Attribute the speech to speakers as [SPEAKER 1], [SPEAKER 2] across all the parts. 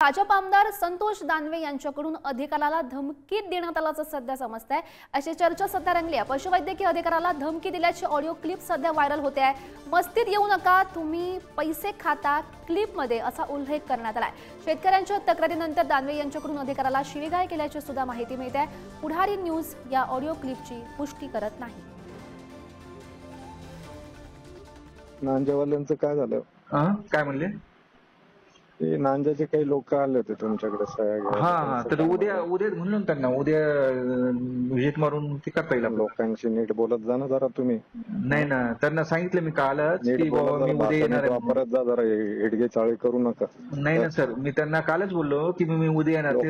[SPEAKER 1] भाजप आमदार संतोष दानवे यांच्याकडून अधिकाऱ्याला धमकी देण्यात आल्याचं सध्या समजतंय। अशी चर्चा सध्या रंगली आहे। पशुवैद्यकीय अधिकाऱ्याला धमकी दिल्याची ऑडिओ क्लिप सध्या व्हायरल होते आहे। मस्तीत येऊ नका, तुम्ही पैसे खाता क्लिपमध्ये असा उल्लेख करण्यात आलाय। शेतकऱ्यांच्या तक्रारीनंतर दानवे यांच्याकडून अधिकाऱ्याला शिवीगाळ केल्याची सुद्धा माहिती मिळते आहे। पुढारी न्यूज या ऑडिओ क्लिपची पुष्टी करत नाही।
[SPEAKER 2] नांजेवाल्यांचं काय झालं?
[SPEAKER 3] काय म्हणले?
[SPEAKER 2] ते नांजाचे काही लोक आले होते तुमच्याकडे सह्या घ्यायला।
[SPEAKER 3] तर उद्या म्हणून त्यांना उद्या विजिट मारून ते करता येईल।
[SPEAKER 2] लोकांशी नीट बोलत जा ना जरा तुम्ही।
[SPEAKER 3] नाही ना, त्यांना सांगितलं मी कालच की बाबा मी उद्या येणार आहे।
[SPEAKER 2] परत जा जरा, हेडगे चाळे करू नका।
[SPEAKER 3] नाही ना सर, मी त्यांना कालच बोललो की मी उद्या येणार। ते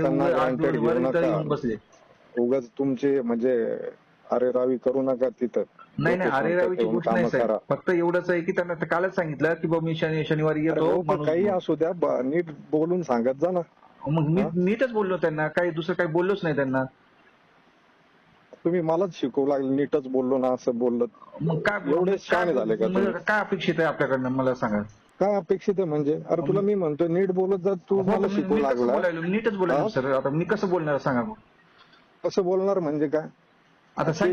[SPEAKER 3] येऊन बसले।
[SPEAKER 2] उगाच तुमचे म्हणजे अरे रावी करू नका तिथं।
[SPEAKER 3] नाही नाही, अरे रावीची गोष्ट नाही सर, फक्त एवढंच आहे की त्यांना कालच सांगितलं की बाबा मी शनिवारी येतो।
[SPEAKER 2] काही असू द्या, नीट बोलून सांगत जा ना।
[SPEAKER 3] मग मी नीटच बोललो त्यांना, काही दुसरं काही बोललोच नाही त्यांना।
[SPEAKER 2] तुम्ही मलाच शिकवू लागले नीटच बोललो ना असं बोललो।
[SPEAKER 3] मग काय
[SPEAKER 2] एवढे शहाणे झाले का?
[SPEAKER 3] काय अपेक्षित आहे आपल्याकडनं मला सांगा।
[SPEAKER 2] काय अपेक्षित आहे म्हणजे? अरे तुला मी म्हणतो नीट बोलत जा, तू मला शिकवू लागला।
[SPEAKER 3] नीटच बोलायला सर, आता मी कसं बोलणार सांगा।
[SPEAKER 2] कसं बोलणार म्हणजे काय?
[SPEAKER 3] आता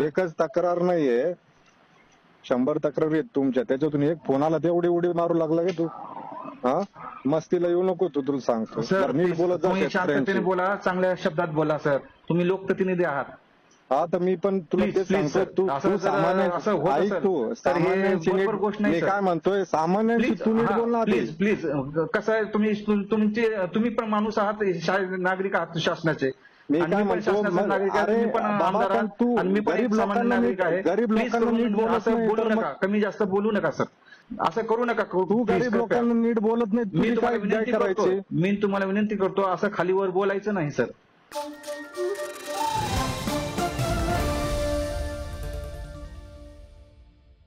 [SPEAKER 2] एकच तक्रार नाहीये, 100 तक्रारी आहेत तुमच्या, त्याच्यातून एक फोनाला तेवढी उडी मारू लागला का तू? मस्तीला येऊ नको तू, तुला सांगतो
[SPEAKER 3] सर।
[SPEAKER 2] नीट बोलत जा,
[SPEAKER 3] शांततेने बोला, चांगल्या शब्दात बोला सर। तुम्ही लोकप्रतिनिधी आहात।
[SPEAKER 2] हा तर मी पण तुला तेच सांगतो, तू सामान्यांची नीट गोष्ट नाही। काय म्हणतोय सामान्यांची तू नीट बोलणार।
[SPEAKER 3] प्लीज प्लीज, कसं आहे तुम्ही पण माणूस आहात, नागरिक आहात शासनाचे।
[SPEAKER 2] मी काय म्हणतो, तू गरीब लोकांना नीट बोलू नका,
[SPEAKER 3] कमी जास्त बोलू नका सर, असं करू नका।
[SPEAKER 2] तू गरीब लोकांना नीट बोलत नाही,
[SPEAKER 3] मी तुम्हाला विनंती करतो, असं खालीवर बोलायचं नाही सर।